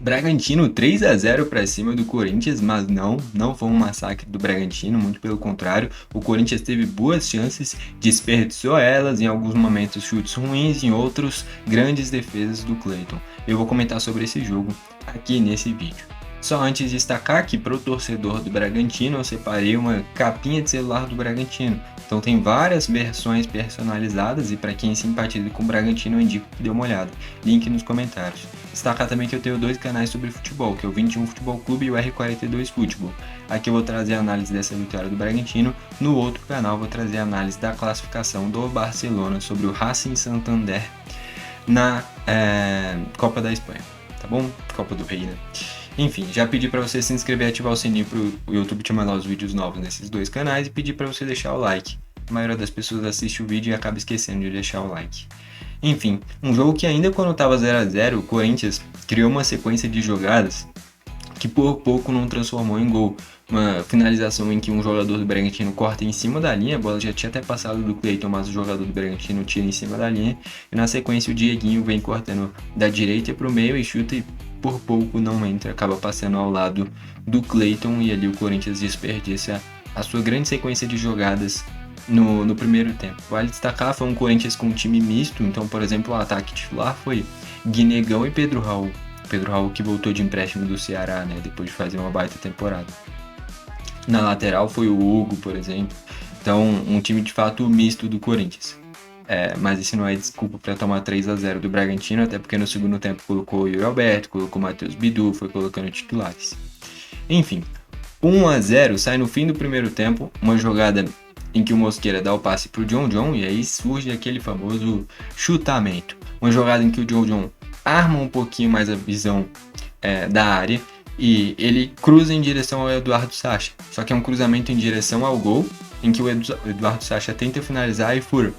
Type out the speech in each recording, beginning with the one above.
Bragantino 3-0 para cima do Corinthians, mas não foi um massacre do Bragantino, muito pelo contrário. O Corinthians teve boas chances, desperdiçou elas, em alguns momentos chutes ruins, em outros grandes defesas do Cleiton. Eu vou comentar sobre esse jogo aqui nesse vídeo. Só antes de destacar que para o torcedor do Bragantino eu separei uma capinha de celular do Bragantino. Então tem várias versões personalizadas e para quem simpatiza com o Bragantino eu indico que dê uma olhada. Link nos comentários. Destacar também que eu tenho dois canais sobre futebol, que é o 21 Futebol Clube e o R42 Futebol. Aqui eu vou trazer a análise dessa vitória do Bragantino, no outro canal eu vou trazer a análise da classificação do Barcelona sobre o Racing Santander na Copa da Espanha, tá bom? Copa do Rei, né? Enfim, já pedi para você se inscrever e ativar o sininho para o YouTube te mandar os vídeos novos nesses dois canais e pedi para você deixar o like. A maioria das pessoas assiste o vídeo e acaba esquecendo de deixar o like. Enfim, um jogo que ainda quando estava 0-0, o Corinthians criou uma sequência de jogadas que por pouco não transformou em gol. Uma finalização em que um jogador do Bragantino corta em cima da linha, a bola já tinha até passado do Cleiton, mas o jogador do Bragantino tira em cima da linha. E na sequência o Dieguinho vem cortando da direita para o meio e chuta e por pouco não entra, acaba passando ao lado do Cleiton e ali o Corinthians desperdiça a sua grande sequência de jogadas no primeiro tempo. Vale destacar, foi um Corinthians com um time misto, então por exemplo o ataque titular foi Guinegão e Pedro Raul. Pedro Raul que voltou de empréstimo do Ceará, né, depois de fazer uma baita temporada. Na lateral foi o Hugo, por exemplo. Então, um time de fato misto do Corinthians. Mas isso não é desculpa para tomar 3-0 do Bragantino, até porque no segundo tempo colocou o Yuri Alberto, colocou o Matheus Bidu, foi colocando titulares. Enfim, 1-0 sai no fim do primeiro tempo, uma jogada em que o Mosqueira dá o passe para o John e aí surge aquele famoso chutamento. Uma jogada em que o John arma um pouquinho mais a visão da área e ele cruza em direção ao Eduardo Sacha. Só que é um cruzamento em direção ao gol, em que o Eduardo Sacha tenta finalizar e fura.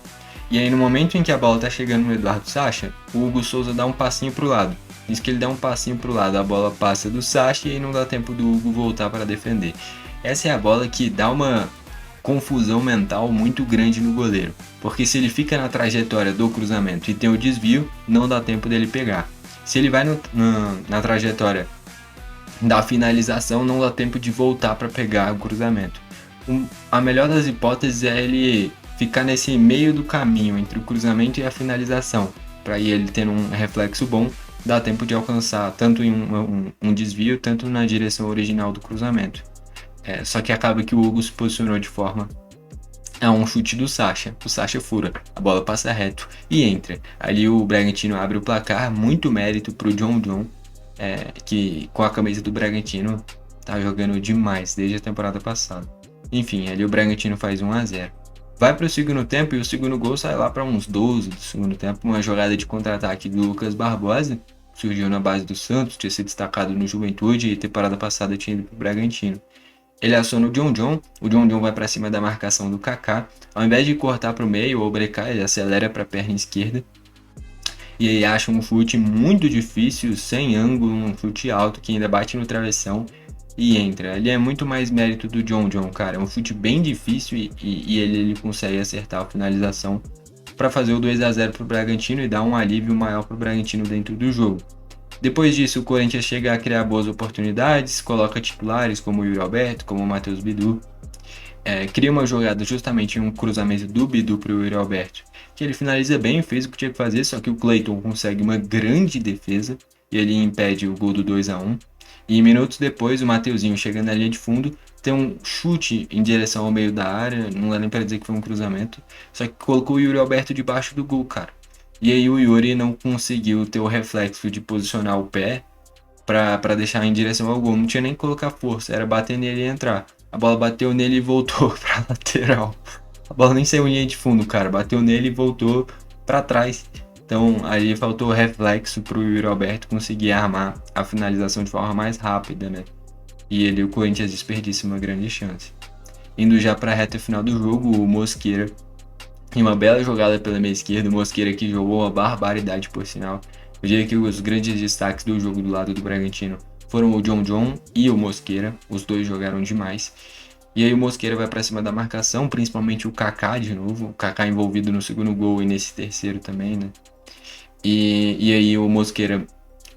E aí no momento em que a bola está chegando no Eduardo Sacha, o Hugo Souza dá um passinho para o lado. Diz que ele dá um passinho para o lado, a bola passa do Sacha e aí não dá tempo do Hugo voltar para defender. Essa é a bola que dá uma confusão mental muito grande no goleiro, porque se ele fica na trajetória do cruzamento e tem o desvio, não dá tempo dele pegar. Se ele vai na trajetória da finalização, não dá tempo de voltar para pegar o cruzamento. A melhor das hipóteses é ele ficar nesse meio do caminho entre o cruzamento e a finalização, para ele ter um reflexo bom, dá tempo de alcançar tanto em um desvio, tanto na direção original do cruzamento. Só que acaba que o Hugo se posicionou de forma a um chute do Sacha. O Sacha fura, a bola passa reto e entra. Ali o Bragantino abre o placar, muito mérito pro John, que com a camisa do Bragantino tá jogando demais desde a temporada passada. Enfim, ali o Bragantino faz 1-0. Vai para o segundo tempo e o segundo gol sai lá para uns 12 do segundo tempo. Uma jogada de contra-ataque do Lucas Barbosa, surgiu na base do Santos, tinha sido destacado no Juventude e temporada passada tinha ido pro Bragantino. Ele aciona o John, vai para cima da marcação do Kaká. Ao invés de cortar para o meio ou brecar, ele acelera para a perna esquerda. E aí acha um chute muito difícil, sem ângulo, um chute alto que ainda bate no travessão e entra. Ali é muito mais mérito do John, cara. É um chute bem difícil e ele consegue acertar a finalização para fazer o 2-0 para o Bragantino e dar um alívio maior para o Bragantino dentro do jogo. Depois disso, o Corinthians chega a criar boas oportunidades, coloca titulares como o Yuri Alberto, como o Matheus Bidu. Cria uma jogada justamente em um cruzamento do Bidu para o Yuri Alberto, que ele finaliza bem, fez o que tinha que fazer, só que o Cleiton consegue uma grande defesa e ele impede o gol do 2-1. E minutos depois, o Mateuzinho chega na linha de fundo, tem um chute em direção ao meio da área, não dá nem para dizer que foi um cruzamento, só que colocou o Yuri Alberto debaixo do gol, cara. E aí o Yuri não conseguiu ter o reflexo de posicionar o pé para deixar em direção ao gol. Não tinha nem que colocar força, era bater nele e entrar. A bola bateu nele e voltou para lateral. A bola nem saiu em linha de fundo, cara. Bateu nele e voltou para trás. Então ali faltou reflexo pro Yuri Alberto conseguir armar a finalização de forma mais rápida, né? E o Corinthians desperdiça uma grande chance. Indo já para a reta final do jogo, o Mosqueira, em uma bela jogada pela meia esquerda, o Mosqueira que jogou uma barbaridade por sinal. Eu diria que os grandes destaques do jogo do lado do Bragantino foram o John e o Mosqueira, os dois jogaram demais. E aí o Mosqueira vai para cima da marcação, principalmente o Kaká de novo, o Kaká envolvido no segundo gol e nesse terceiro também, né? E aí o Mosqueira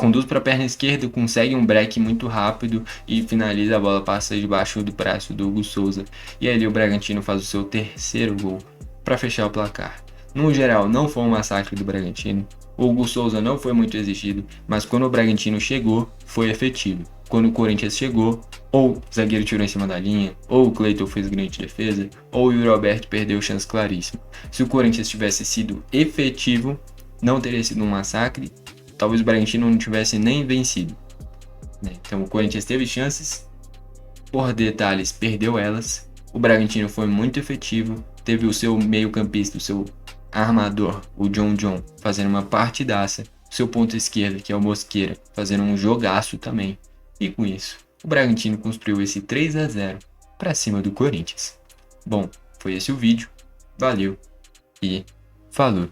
conduz para a perna esquerda, consegue um break muito rápido e finaliza, a bola passa debaixo do braço do Hugo Souza. E ali o Bragantino faz o seu terceiro gol para fechar o placar. No geral, não foi um massacre do Bragantino. O Hugo Souza não foi muito exigido, mas quando o Bragantino chegou, foi efetivo. Quando o Corinthians chegou, ou o zagueiro tirou em cima da linha, ou o Cleiton fez grande defesa, ou o Yuri Alberto perdeu chance claríssima. Se o Corinthians tivesse sido efetivo, não teria sido um massacre, talvez o Bragantino não tivesse nem vencido. Então o Corinthians teve chances, por detalhes perdeu elas, o Bragantino foi muito efetivo, teve o seu meio-campista, o seu armador, o John, fazendo uma partidaça, o seu ponto esquerdo, que é o Mosqueira, fazendo um jogaço também. E com isso, o Bragantino construiu esse 3-0 para cima do Corinthians. Bom, foi esse o vídeo, valeu e falou!